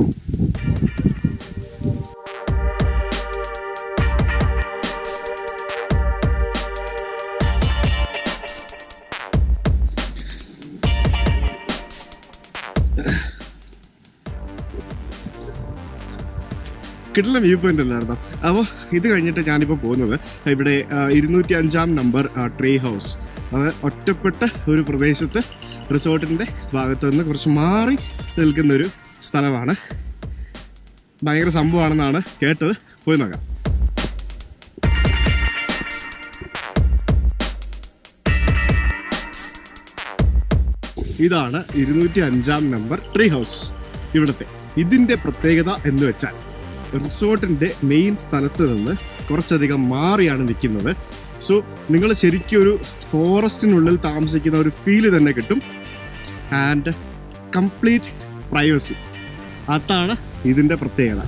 കിട്ടുന്ന വ്യൂ പോയിന്റ് അല്ലായിരുന്നു. അപ്പോൾ ഇത് കഴിഞ്ഞിട്ട് ഞാനിപ്പോൾ പോകുന്നത് ഇവിടെ 205 നമ്പർ ട്രീ ഹൗസ്. അത് ഒറ്റപ്പെട്ട ഒരു പ്രദേശത്ത് റിസോർട്ടിൻ്റെ ഭാഗത്തു നിന്ന് കുറച്ച് മാറി നിൽക്കുന്നൊരു സ്ഥലമാണ്. ഭയങ്കര സംഭവമാണെന്നാണ് കേട്ടത്. പോയി നോക്കാം. ഇതാണ് 205 നമ്പർ ട്രീ ഹൗസ്. ഇവിടുത്തെ ഇതിൻ്റെ പ്രത്യേകത എന്ന് വെച്ചാൽ റിസോർട്ടിൻ്റെ മെയിൻ സ്ഥലത്ത് നിന്ന് കുറച്ചധികം മാറിയാണ് നിൽക്കുന്നത്. സോ നിങ്ങൾ ശരിക്കും ഒരു ഫോറസ്റ്റിനുള്ളിൽ താമസിക്കുന്ന ഒരു ഫീല് തന്നെ കിട്ടും. ആൻഡ് കംപ്ലീറ്റ് പ്രൈവസി, അതാണ് ഇതിൻ്റെ പ്രത്യേകത.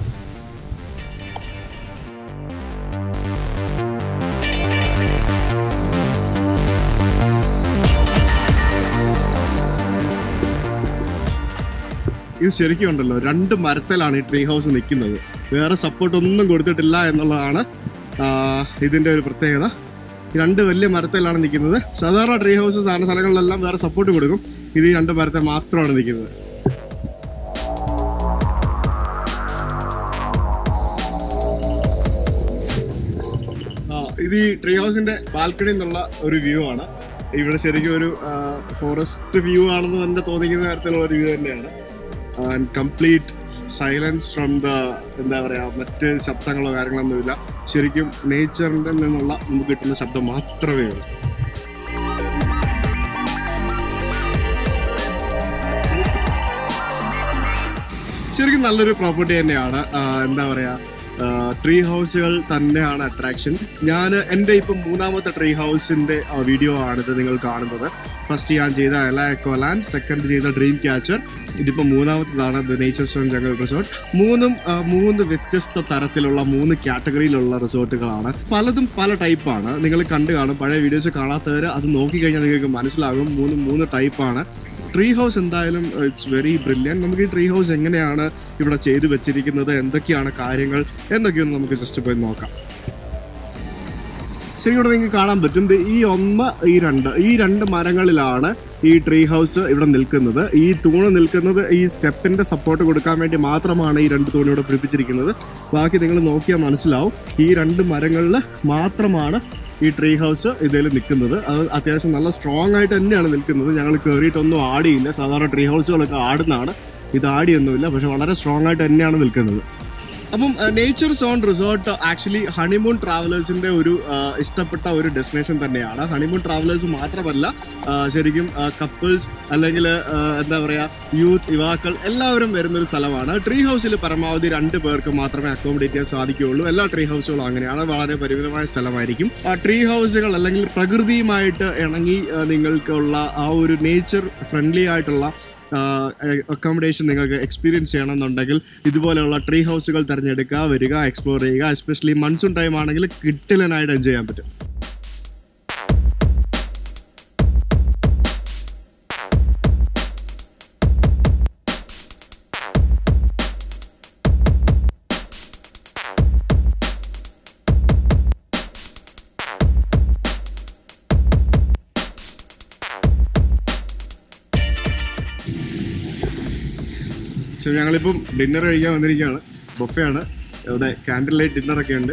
ഇത് ശരിക്കും ഉണ്ടല്ലോ 2 മരത്തിലാണ് ഈ ട്രീ ഹൗസ് നിൽക്കുന്നത്. വേറെ സപ്പോർട്ട് ഒന്നും കൊടുത്തിട്ടില്ല എന്നുള്ളതാണ് ഇതിൻ്റെ ഒരു പ്രത്യേകത. 2 വലിയ മരത്തിലാണ് നിൽക്കുന്നത്. സാധാരണ ട്രീ ഹൗസസ് ആണ് സ്ഥലങ്ങളിലെല്ലാം വേറെ സപ്പോർട്ട് കൊടുക്കും. ഇത് ഈ 2 മരത്തിൽ മാത്രമാണ് നിൽക്കുന്നത്. ഇത് ഈ ട്രീ ഹൗസിന്റെ ബാൽക്കണിയിൽ നിന്നുള്ള ഒരു വ്യൂ ആണ്. ഇവിടെ ശരിക്കും ഒരു ഫോറസ്റ്റ് വ്യൂ ആണെന്ന് തന്നെ തോന്നിക്കുന്ന തരത്തിലുള്ള ഒരു വ്യൂ തന്നെയാണ്. And complete silence from the എന്താ പറയുക, മറ്റ് ശബ്ദങ്ങളോ കാര്യങ്ങളൊന്നുമില്ല. ശരിക്കും നേച്ചറിൻ്റെ നിന്നുള്ള നമുക്ക് കിട്ടുന്ന ശബ്ദം മാത്രമേ ഉള്ളൂ. ശരിക്കും നല്ലൊരു പ്രോപ്പർട്ടി തന്നെയാണ്. എന്താ പറയുക, ട്രീ ഹൗസുകൾ തന്നെയാണ് അട്രാക്ഷൻ. ഞാൻ എൻ്റെ ഇപ്പം 3ാമത്തെ ട്രീ ഹൗസിൻ്റെ വീഡിയോ ആണിത് നിങ്ങൾ കാണുന്നത്. ഫസ്റ്റ് ഞാൻ ചെയ്ത എല എക്കോലാൻഡ്, സെക്കൻഡ് ചെയ്ത ഡ്രീം ക്യാച്ചർ, ഇതിപ്പോൾ 3ാമത്തേതാണ് the nature stone jungle resort. മൂന്ന് വ്യത്യസ്ത തരത്തിലുള്ള 3 കാറ്റഗറിയിലുള്ള റിസോർട്ടുകളാണ്. പലതും പല ടൈപ്പാണ്. നിങ്ങൾ കണ്ടു കാണും. പഴയ വീഡിയോസ് കാണാത്തവർ അത് നോക്കിക്കഴിഞ്ഞാൽ നിങ്ങൾക്ക് മനസ്സിലാകും. 3 ടൈപ്പാണ്. ട്രീ ഹൗസ് എന്തായാലും ഇറ്റ്സ് വെരി ബ്രില്യൻ. നമുക്ക് ഈ ട്രീ ഹൗസ് എങ്ങനെയാണ് ഇവിടെ ചെയ്തു വെച്ചിരിക്കുന്നത്, എന്തൊക്കെയാണ് കാര്യങ്ങൾ എന്നൊക്കെയൊന്ന് നമുക്ക് ജസ്റ്റ് പോയി നോക്കാം. ശരി, ഇവിടെ നിങ്ങൾക്ക് കാണാൻ പറ്റും ഈ രണ്ട് മരങ്ങളിലാണ് ഈ ട്രീ ഹൗസ് ഇവിടെ നിൽക്കുന്നത്. ഈ തൂണ് നിൽക്കുന്നത് ഈ സ്റ്റെപ്പിന്റെ സപ്പോർട്ട് കൊടുക്കാൻ വേണ്ടി മാത്രമാണ് ഈ 2 തൂണ് ഇവിടെ പിടിപ്പിച്ചിരിക്കുന്നത്. ബാക്കി നിങ്ങൾ നോക്കിയാൽ മനസ്സിലാവും. ഈ 2 മരങ്ങളിൽ മാത്രമാണ് ഈ ട്രീ ഹൗസ് ഇതിൽ നിൽക്കുന്നത്. അത് അത്യാവശ്യം നല്ല സ്ട്രോങ് ആയിട്ട് തന്നെയാണ് നിൽക്കുന്നത്. ഞങ്ങൾ കയറിയിട്ടൊന്നും ആടിയില്ല. സാധാരണ ട്രീ ഹൗസുകളൊക്കെ ആടുന്നതാണ്, ഇത് ആടിയൊന്നുമില്ല. പക്ഷെ വളരെ സ്ട്രോങ് ആയിട്ട് തന്നെയാണ് നിൽക്കുന്നത്. അപ്പം nature zone resort actually honeymoon ട്രാവലേഴ്സിൻ്റെ ഒരു ഇഷ്ടപ്പെട്ട ഒരു ഡെസ്റ്റിനേഷൻ തന്നെയാണ്. ഹണിമൂൺ ട്രാവലേഴ്സ് മാത്രമല്ല, ശരിക്കും കപ്പിൾസ് അല്ലെങ്കിൽ എന്താ പറയുക യുവാക്കൾ എല്ലാവരും വരുന്നൊരു സ്ഥലമാണ്. ട്രീ ഹൗസിൽ പരമാവധി 2 പേർക്ക് മാത്രമേ അക്കോമഡേറ്റ് ചെയ്യാൻ സാധിക്കുകയുള്ളൂ. എല്ലാ ട്രീ ഹൗസുകളും അങ്ങനെയാണ്. വളരെ പരിമിതമായ സ്ഥലമായിരിക്കും. ട്രീ ഹൗസുകൾ അല്ലെങ്കിൽ പ്രകൃതിയുമായിട്ട് ഇണങ്ങി നിങ്ങൾക്കുള്ള ആ ഒരു നേച്ചർ ഫ്രണ്ട്ലി ആയിട്ടുള്ള അക്കോമഡേഷൻ നിങ്ങൾക്ക് എക്സ്പീരിയൻസ് ചെയ്യണമെന്നുണ്ടെങ്കിൽ ഇതുപോലെയുള്ള ട്രീ ഹൗസുകൾ തിരഞ്ഞെടുക്കുക, വരിക, എക്സ്പ്ലോർ ചെയ്യുക. എസ്പെഷ്യലി മൺസൂൺ ടൈം ആണെങ്കിൽ കിട്ടിലനായിട്ട് എൻജോയ് ചെയ്യാൻ പറ്റും. ഞങ്ങളിപ്പം ഡിന്നർ കഴിക്കാൻ വന്നിരിക്കുകയാണ്. ബൊഫയാണ് ഇവിടെ. ക്യാൻഡിൽ ലൈറ്റ് ഡിന്നറൊക്കെ ഉണ്ട്.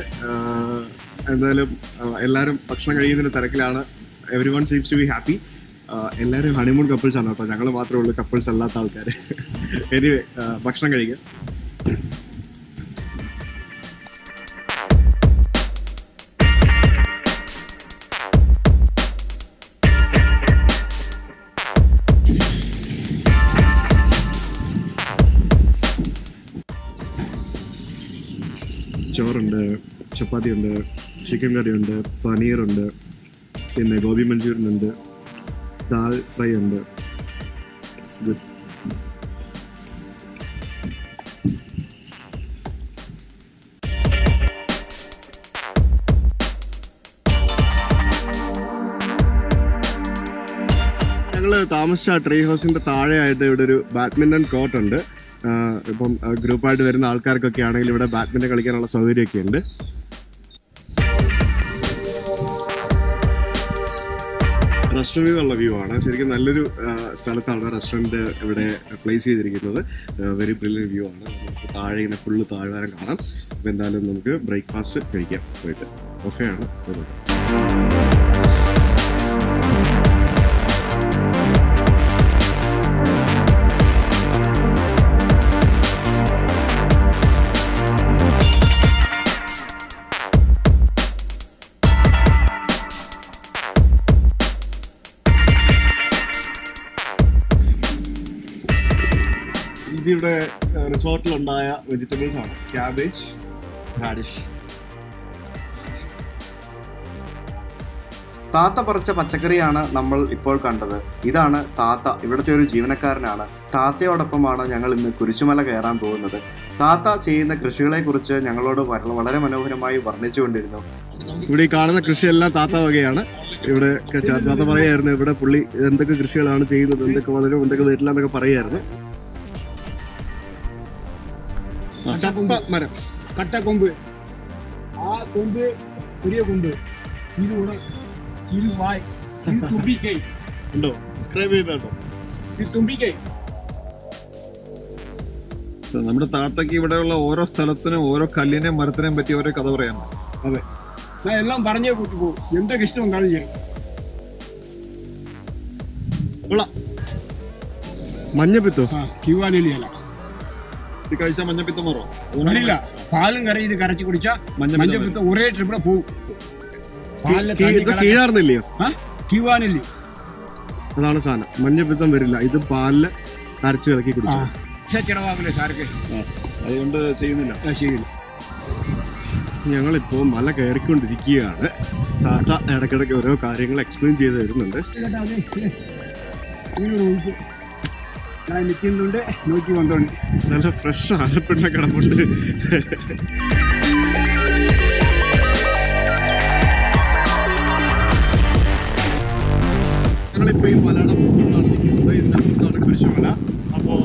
എന്തായാലും എല്ലാവരും ഭക്ഷണം കഴിയുന്നതിന് തിരക്കിലാണ്. Everyone seems to be happy. എല്ലാവരും ഹണിമൂൺ കപ്പിൾസ് ആണ് കേട്ടോ. ഞങ്ങൾ മാത്രമേ ഉള്ളൂ കപ്പിൾസ് അല്ലാത്ത ആൾക്കാർ. എനിവേ, ഭക്ഷണം കഴിക്കാം. ചോറുണ്ട്, ചപ്പാത്തി ഉണ്ട്, ചിക്കൻ കറി ഉണ്ട്, പനീറുണ്ട്, പിന്നെ ഗോബി മഞ്ചൂരിയൻ ഉണ്ട്, ദാൽ ഫ്രൈ ഉണ്ട്. ഗുഡ്. ഞങ്ങൾ താമസിച്ച ട്രീ ഹൗസിൻ്റെ താഴെയായിട്ട് ഇവിടെ ഒരു ബാഡ്മിൻ്റൺ കോർട്ട് ഉണ്ട്. ഇപ്പം ഗ്രൂപ്പായിട്ട് വരുന്ന ആൾക്കാർക്കൊക്കെ ആണെങ്കിൽ ഇവിടെ ബാഡ്മിൻ്റൺ കളിക്കാനുള്ള സൗകര്യമൊക്കെ ഉണ്ട്. റെസ്റ്റോറൻറ്റ് ഉള്ള വ്യൂ ആണ്. ശരിക്കും നല്ലൊരു സ്ഥലത്താണ് റെസ്റ്റോറൻറ്റ് ഇവിടെ പ്ലേസ് ചെയ്തിരിക്കുന്നത്. വെരി ബ്രില്യൻ വ്യൂ ആണ്. നമുക്ക് താഴെ ഇങ്ങനെ ഫുള്ള് താഴ്വാരം കാണാം. അപ്പോൾ എന്തായാലും നമുക്ക് ബ്രേക്ക്ഫാസ്റ്റ് കഴിക്കാം പോയിട്ട്. ബൊഫയാണ്. ഇതിവിടെ റിസോർട്ടിലുണ്ടായ വെജിറ്റബിൾസ് ആണ്. Cabbage, radish. താത്ത പറിച്ച പച്ചക്കറിയാണ് നമ്മൾ ഇപ്പോൾ കണ്ടത്. ഇതാണ് താത്ത. ഇവിടുത്തെ ഒരു ജീവനക്കാരനാണ്. താത്തയോടൊപ്പമാണ് ഞങ്ങൾ ഇന്ന് കുരിശുമല കയറാൻ പോകുന്നത്. താത്ത ചെയ്യുന്ന കൃഷികളെക്കുറിച്ച് ഞങ്ങളോട് വളരെ മനോഹരമായി വർണ്ണിച്ചുകൊണ്ടിരുന്നു. ഇവിടെ ഈ കാണുന്ന കൃഷിയെല്ലാം താത്ത വകയാണ്. ഇവിടെ താത്ത പറയായിരുന്നു ഇവിടെ പുള്ളി എന്തൊക്കെ കൃഷികളാണ് ചെയ്യുന്നത്, എന്തൊക്കെ വളരും, എന്തൊക്കെ വരില്ല എന്നൊക്കെ പറയായിരുന്നു. മരം, കട്ടക്കൊമ്പ്, ആ കൊമ്പ് ചെറിയ കൊമ്പ്, ഇത് വായ്, ഇത് തുമ്പിക്കൈ ഉണ്ടോ? ഡിസ്ക്രൈബ് ചെയ്തോ? ഇത് തുമ്പിക്കൈ. നമ്മുടെ താത്തക്ക് ഇവിടെയുള്ള ഓരോ സ്ഥലത്തിനും ഓരോ കല്ലിനെയും മരത്തിനെയും പറ്റി ഓരോ കഥ പറയാൻ. അതെ, ഞാൻ എല്ലാം പറഞ്ഞേ കൂട്ടി പോകും. എന്തൊക്കെ ഇഷ്ടം കാണിച്ചു. മഞ്ഞപ്പിത്തോ? ക്യൂവാലിയല്ല കഴിച്ചാൽ മഞ്ഞപ്പിത്തം മാറോ? വരില്ല. പാലും കറി ഇത് കരച്ച് കുടിച്ചാൽ മഞ്ഞപ്പിത്തം ഒരേ ട്രിപ്പിടെ പോകും. കീഴാർന്നില്ലയോ? ക്യൂവാനില്ലേ, അതാണ് സാധനം. മഞ്ഞപ്പിത്തം വരില്ല. ഇത് പാലില് അരച്ച് കലക്കി കുടിച്ചു. ചിലവാകില്ലേ സാർക്ക്, അതുകൊണ്ട് ചെയ്യുന്നില്ല. ചെയ്യുന്നില്ല. ഞങ്ങളിപ്പോൾ മല കയറിക്കൊണ്ടിരിക്കുകയാണ്. താത്ത ഇടയ്ക്കിടയ്ക്ക് ഓരോ കാര്യങ്ങൾ എക്സ്പ്ലെയിൻ ചെയ്ത് തരുന്നുണ്ട്. ഞാൻ നിൽക്കുന്നുണ്ട്, നോക്കി വന്നോണ്ട്. നല്ല ഫ്രഷ് ആലപ്പിണ്ണ കിടപ്പുണ്ട്. ഞങ്ങളിപ്പോൾ ഈ മലയുടെ മുകളിലാണ് നിൽക്കുന്നത്. ഇതിനപ്പുറത്താണ് കുരിശുമല. അപ്പോൾ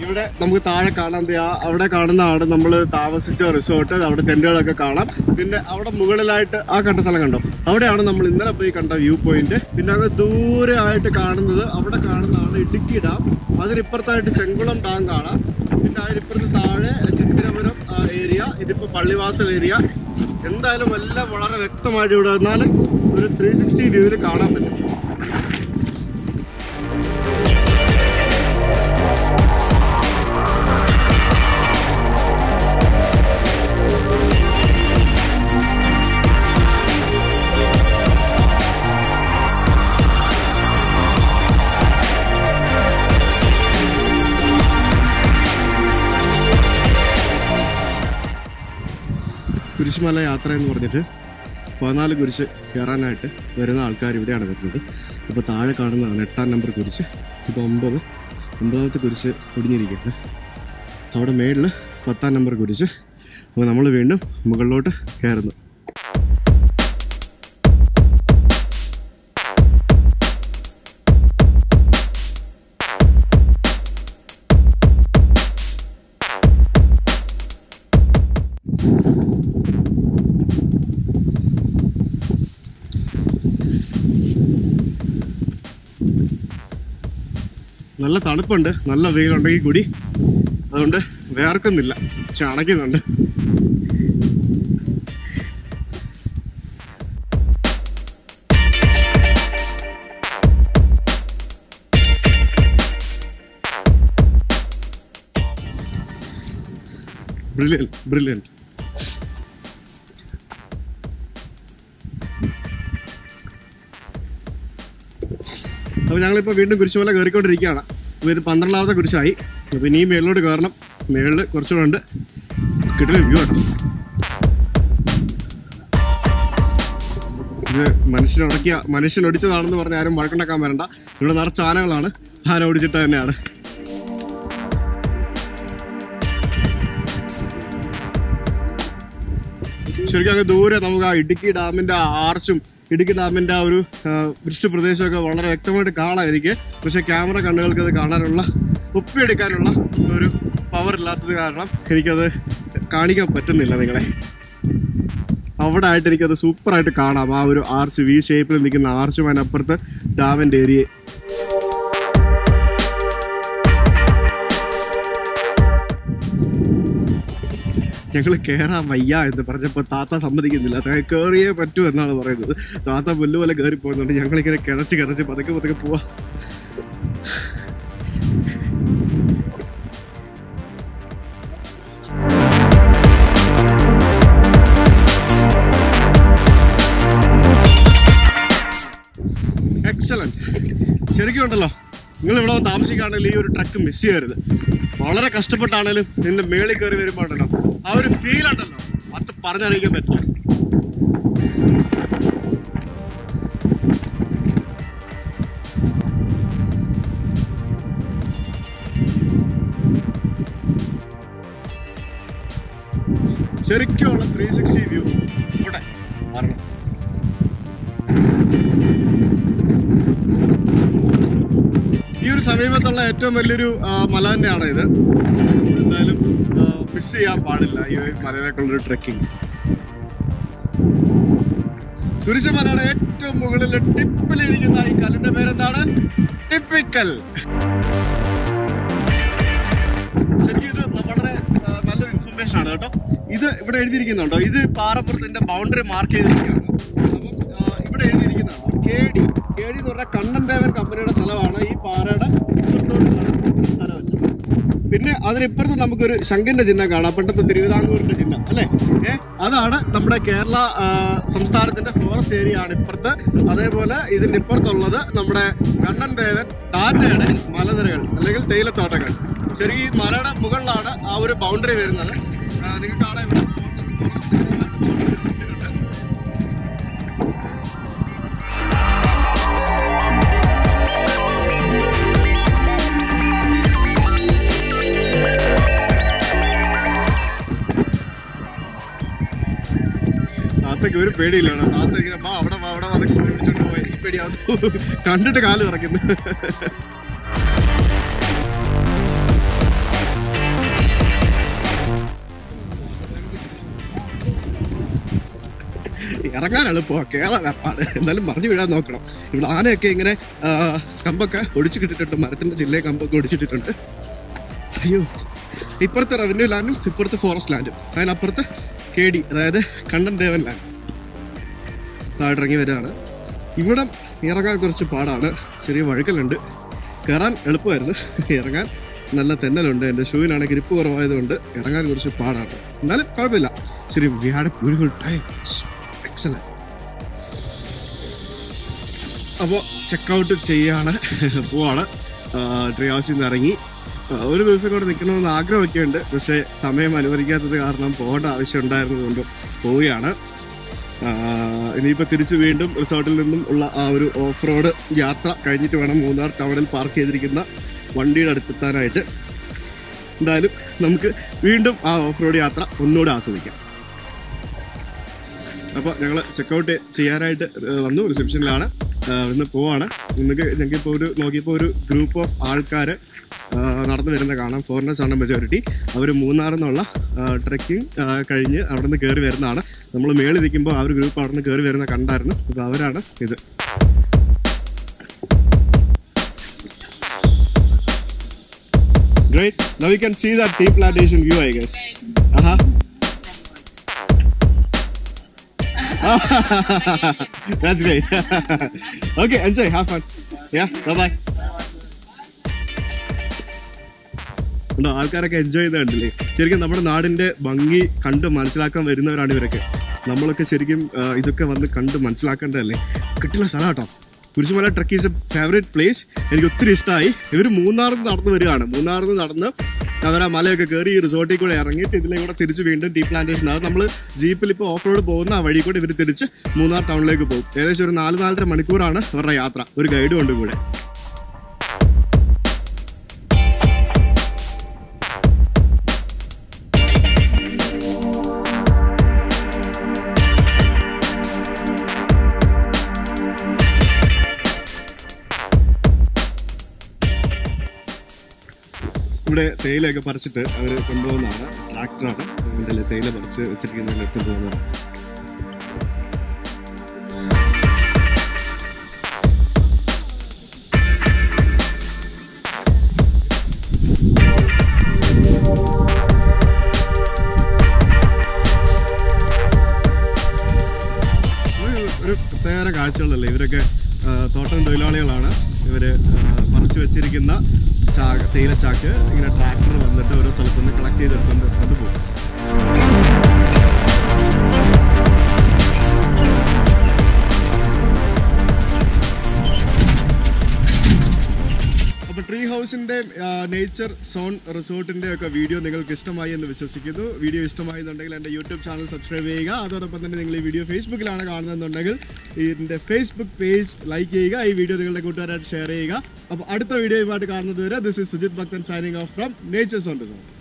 ഇവിടെ നമുക്ക് താഴെ കാണാൻ അവിടെ കാണുന്നതാണ് നമ്മൾ താമസിച്ച റിസോർട്ട്. അവിടെ ടെന്റുകളൊക്കെ കാണാം. പിന്നെ അവിടെ മുകളിലായിട്ട് ആ കണ്ട സ്ഥലം കണ്ടോ, അവിടെയാണ് നമ്മൾ ഇന്നലെ പോയി കണ്ട വ്യൂ പോയിന്റ്. പിന്നെ അങ്ങ് ദൂരെ ആയിട്ട് കാണുന്നത് അവിടെ കാണുന്നതാണ് ഇടുക്കി ഡാം. അതിനിപ്പുറത്തായിട്ട് ചെങ്കുളം ഡാം കാണാം. പിന്നെ അതിനിപ്പുറത്ത് താഴെ ചിത്തിരപുരം ഏരിയ, ഇതിപ്പോൾ പള്ളിവാസൽ ഏരിയ. എന്തായാലും എല്ലാം വളരെ വ്യക്തമായിട്ട് ഇവിടെ വന്നാൽ ഒരു 360 വ്യൂവിൽ കാണാൻ പറ്റും. കുരിശുമല യാത്ര എന്ന് പറഞ്ഞിട്ട് 14 കുരിശ് കയറാനായിട്ട് വരുന്ന ആൾക്കാർ ഇവിടെയാണ് വരുന്നത്. ഇപ്പോൾ താഴെ കാണുന്നതാണ് 8-ാം നമ്പർ കുരിശ്. ഇത് 9ാമത്തെ കുരിശ് ഒടിഞ്ഞിരിക്കുകയാണ്. അവിടെ മേളിൽ 10-ാം നമ്പർ കുരിശ്. അപ്പോൾ നമ്മൾ വീണ്ടും മുകളിലോട്ട് കയറുന്നു. നല്ല തണുപ്പുണ്ട്, നല്ല വെയിലുണ്ടെങ്കിൽ കൂടി അതുകൊണ്ട് വേർക്കുന്നില്ല, ചണക്കുന്നുണ്ട്. ബ്രില്യൻറ്റ്. അപ്പോൾ ഞങ്ങളിപ്പോൾ വീണ്ടും കുരിശുമല കയറിക്കൊണ്ടിരിക്കുകയാണ്. അപ്പോൾ ഇത് 12ാമത്തെ കുരിശായി. അപ്പോൾ ഇനിയും മേളിലോട്ട് കയറണം. മേളിൽ കുറച്ചുകൂടെ ഉണ്ട്. കിട്ടുന്ന വ്യൂ ആണ്. ഇത് മനുഷ്യനൊടിച്ചതാണെന്ന് പറഞ്ഞ് ആരും വഴക്കുണ്ടാക്കാൻ വരണ്ട. ഇവിടെ നിറച്ച് ആനകളാണ്. ആന ഓടിച്ചിട്ട് തന്നെയാണ്. ശരിക്കും അങ്ങ് ദൂരെ നമുക്ക് ആ ഇടുക്കി ഡാമിൻ്റെ ആർച്ചും ഇടുക്കി ഡാമിൻ്റെ ആ ഒരു വൃഷ്ടിപ്രദേശമൊക്കെ വളരെ വ്യക്തമായിട്ട് കാണാം എനിക്ക്. പക്ഷെ ക്യാമറ കണ്ണുകൾക്ക് അത് കാണാനുള്ള ഒപ്പിയെടുക്കാനുള്ള ഒരു പവർ ഇല്ലാത്തത് കാരണം എനിക്കത് കാണിക്കാൻ പറ്റുന്നില്ല നിങ്ങളെ. അവിടെ ആയിട്ട് എനിക്കത് സൂപ്പറായിട്ട് കാണാം. ആ ഒരു ആർച്ച്, വി ഷേപ്പിൽ നിൽക്കുന്ന ആർച്ചും അതിനപ്പുറത്ത് ഡാമിൻ്റെ ഏരിയ. ഞങ്ങൾ കയറാൻ വയ്യ എന്ന് പറഞ്ഞപ്പോൾ താത്ത സമ്മതിക്കുന്നില്ല. കയറിയേ പറ്റൂ എന്നാണ് പറയുന്നത്. താത്ത പുല്ലുപോലെ കയറി പോകുന്നുണ്ട്. ഞങ്ങളിങ്ങനെ കിടച്ച് പതുക്കെ പോവാ. എക്സലന്റ്. ശരിക്കും ഉണ്ടല്ലോ, നിങ്ങൾ ഇവിടെ വന്ന് താമസിക്കുകയാണെങ്കിൽ ഈ ഒരു ട്രക്ക് മിസ് ചെയ്യരുത്. വളരെ കഷ്ടപ്പെട്ടാണേലും നിന്റെ മേളിൽ കയറി വരുമ്പോൾ ഉണ്ടല്ലോ ആ ഒരു ഫീൽ ഉണ്ടല്ലോ, അത് പറഞ്ഞറിയിക്കാൻ പറ്റില്ല. ശരിക്കുമുള്ള 360 വ്യൂ ഇവിടെ വരണം. ഈ ഒരു സമീപത്തുള്ള ഏറ്റവും വലിയൊരു മല തന്നെയാണ് ഇത്. എന്തായാലും മിസ് ചെയ്യാൻ പാടില്ല ഈ മലയിലേക്കുള്ളൊരു ട്രെക്കിംഗ്. കുരിശുമലയുടെ ഏറ്റവും മുകളിലെ ടിപ്പിലിരിക്കുന്ന ഈ കല്ലിന്റെ പേരെന്താണ്? ടിപ്പിക്കൽ. ശരിക്കും ഇത് വളരെ നല്ലൊരു ഇൻഫർമേഷൻ ആണ് കേട്ടോ. ഇത് ഇവിടെ എഴുതിയിരിക്കുന്നുണ്ടോ, ഇത് പാറപ്പുറത്തിന്റെ ബൗണ്ടറി മാർക്ക് ചെയ്തിരിക്കുകയാണ്. അപ്പം ഇവിടെ എഴുതിയിരിക്കുന്നുണ്ടോ KD എന്ന് പറഞ്ഞാൽ കണ്ണൻ ദേവൻ കമ്പനിയുടെ സ്ഥലമാണ്. ഈ പാറയുടെ സ്ഥലമല്ല. പിന്നെ അതിനിപ്പുറത്ത് നമുക്കൊരു ശംഖിന്റെ ചിഹ്നം കാണാം, പണ്ടത്തെ തിരുവിതാംകൂറിന്റെ ചിഹ്നം അല്ലേ. അതാണ് നമ്മുടെ കേരള സംസ്ഥാനത്തിന്റെ ഫോറസ്റ്റ് ഏരിയ ആണ് ഇപ്പുറത്ത്. അതേപോലെ ഇതിന്റെ ഇപ്പുറത്തുള്ളത് നമ്മുടെ കണ്ണൻ ദേവൻ ടാറ്റയുടെ മലനിരകൾ അല്ലെങ്കിൽ തേയിലത്തോട്ടങ്ങൾ. ശരി, ഈ മലയുടെ മുകളിലാണ് ആ ഒരു ബൗണ്ടറി വരുന്നത്. നിങ്ങൾക്ക് കാണാൻ ഇവിടെ താത്തക്ക് ഒരു പേടിയില്ലാണ്. താത്ത ഇങ്ങനെ അവിടെ വന്ന് പിടിച്ചോണ്ട് പോയി. എനിക്ക് പേടിയാവും, കണ്ടിട്ട് കാല് തുറക്കുന്നു. ഇറങ്ങാൻ എളുപ്പമോ, കേരള പാട്. എന്നാലും മറിഞ്ഞു വീഴാൻ നോക്കണം. ഇവിടെ ആനയൊക്കെ ഇങ്ങനെ കമ്പൊക്കെ ഒടിച്ചു കിട്ടിട്ടുണ്ട്, മരത്തിന്റെ ചില്ലയെ കമ്പൊക്കെ ഒടിച്ചിട്ടിട്ടുണ്ട്. അയ്യോ, ഇപ്പുറത്തെ റവന്യൂ ലാൻഡും ഇപ്പുറത്തെ ഫോറസ്റ്റ് ലാൻഡും, അതിനപ്പുറത്ത് KD, അതായത് കണ്ടൻ ദേവൻ ലാൻഡ്. താഴെ വരികയാണ്. ഇവിടെ ഇറങ്ങാൻ കുറച്ച് പാടാണ്, ചെറിയ വഴുക്കലുണ്ട്. കയറാൻ എളുപ്പമായിരുന്നു, ഇറങ്ങാൻ നല്ല തെന്നലുണ്ട്. എൻ്റെ ഷൂവിനാണ് ഗ്രിപ്പ് കുറവായതുകൊണ്ട് ഇറങ്ങാൻ കുറച്ച് പാടാണ്. എന്നാലും കുഴപ്പമില്ല. ശരി, we had A beautiful time, excellent. അപ്പോൾ ചെക്കൗട്ട് ചെയ്യാണ്, പോവാണ്. ട്രീ ഹൗസിൽ നിന്ന് ഇറങ്ങി ഒരു ദിവസം കൂടെ നിൽക്കണമെന്ന് ആഗ്രഹമൊക്കെ ഉണ്ട്. പക്ഷേ സമയം അനുവദിക്കാത്തത് കാരണം പോകേണ്ട ആവശ്യം ഉണ്ടായിരുന്നത് കൊണ്ട് പോവുകയാണ്. ഇനിയിപ്പോൾ തിരിച്ച് വീണ്ടും റിസോർട്ടിൽ നിന്നും ഉള്ള ആ ഒരു ഓഫ് റോഡ് യാത്ര കഴിഞ്ഞിട്ട് വേണം മൂന്നാർ ടൗണിൽ പാർക്ക് ചെയ്തിരിക്കുന്ന വണ്ടിയുടെ അടുത്തെത്താനായിട്ട്. എന്തായാലും നമുക്ക് വീണ്ടും ആ ഓഫ് റോഡ് യാത്ര ഒന്നുകൂടെ ആസ്വദിക്കാം. അപ്പോൾ ഞങ്ങൾ ചെക്കൗട്ട് ചെയ്യാനായിട്ട് വന്നു, റിസപ്ഷനിലാണ്. ഇന്ന് പോവാണ്. ഞങ്ങൾക്കിപ്പോൾ നോക്കിയപ്പോൾ ഒരു ഗ്രൂപ്പ് ഓഫ് ആൾക്കാർ നടന്നു വരുന്ന കാണാം. ഫോറിനേഴ്സ് ആണ് മെജോറിറ്റി. അവർ മൂന്നാറിൽ നിന്നുള്ള ട്രെക്കിംഗ് കഴിഞ്ഞ് അവിടെ നിന്ന് കയറി വരുന്നതാണ്. നമ്മൾ മേളിൽ നിൽക്കുമ്പോൾ ആ ഒരു ഗ്രൂപ്പ് അവിടെ നിന്ന് കയറി വരുന്ന കണ്ടായിരുന്നു. അപ്പോൾ അവരാണ് ഇത്. Great. Now we can see that tea plantation view, I guess. That's great. Okay, enjoy, have fun. Yeah, bye-bye. ഉണ്ടോ, ആൾക്കാരൊക്കെ എൻജോയ് ചെയ്യുന്നുണ്ടല്ലേ. ശരിക്കും നമ്മുടെ നാടിൻ്റെ ഭംഗി കണ്ട് മനസ്സിലാക്കാൻ വരുന്നവരാണ് ഇവരൊക്കെ. നമ്മളൊക്കെ ശരിക്കും ഇതൊക്കെ വന്ന് കണ്ട് മനസ്സിലാക്കേണ്ടതല്ലേ. കിട്ടില്ല സ്ഥലം കേട്ടോ. Kurishumala trek is a favourite place. എനിക്ക് ഒത്തിരി ഇഷ്ടമായി. ഇവർ മൂന്നാറിൽ നിന്ന് നടന്നു വരികയാണ്. മൂന്നാറിൽ നിന്ന് നടന്ന് അവരാ മലയൊക്കെ കയറി ഈ റിസോർട്ടിൽ കൂടെ ഇറങ്ങിയിട്ട് ഇതിലെ കൂടെ തിരിച്ച് വീണ്ടും ടീ പ്ലാന്റേഷൻ. അത് നമ്മൾ ജീപ്പിൽ ഇപ്പോൾ ഓഫ് റോഡ് പോകുന്ന ആ വഴി കൂടെ ഇവർ തിരിച്ച് മൂന്നാർ ടൗണിലേക്ക് പോകും. ഏകദേശം ഒരു 4-4.5 മണിക്കൂറാണ് അവരുടെ യാത്ര. ഒരു ഗൈഡും ഉണ്ട് കൂടെ. ഇവിടെ തേയിലയൊക്കെ പറിച്ചിട്ട് അവർ കൊണ്ടുപോകുന്നതാണ്. ട്രാക്ടറാണ് ഇതിൻ്റെ തേയില പറിച്ച് വെച്ചിരിക്കുന്നതിൽ എടുത്ത് പോകുന്നത്. ഒരു പ്രത്യേക കാഴ്ചകളല്ലേ. ഇവരൊക്കെ തോട്ടം തൊഴിലാളികളാണ്. ഇവർ പറിച്ചു വെച്ചിരിക്കുന്ന തേയിലച്ചാക്ക് ഇങ്ങനെ ട്രാക്ടർ വന്നിട്ട് ഓരോ സ്ഥലത്തു നിന്ന് കളക്ട് ചെയ്തെടുത്തോണ്ട് പോകും. അപ്പോൾ ട്രീ ഹൗസിൻ്റെ നേച്ചർ സോൺ റിസോർട്ടിൻ്റെ ഒക്കെ വീഡിയോ നിങ്ങൾക്ക് ഇഷ്ടമായി എന്ന് വിശ്വസിക്കുന്നു. വീഡിയോ ഇഷ്ടമായി എന്നുണ്ടെങ്കിൽ എൻ്റെ യൂട്യൂബ് ചാനൽ സബ്സ്ക്രൈബ് ചെയ്യുക. അതോടൊപ്പം തന്നെ നിങ്ങൾ ഈ വീഡിയോ ഫേസ്ബുക്കിലാണ് കാണുന്നതെന്നുണ്ടെങ്കിൽ ഇതിൻ്റെ ഫേസ്ബുക്ക് പേജ് ലൈക്ക് ചെയ്യുക. ഈ വീഡിയോ നിങ്ങളുടെ കൂട്ടുകാരായിട്ട് ഷെയർ ചെയ്യുക. അപ്പോൾ അടുത്ത വീഡിയോയുമായിട്ട് കാണുന്നത് വരെ ദിസ് ഇസ് സുജിത് ഭക്തൻ signing off from nature zone resort.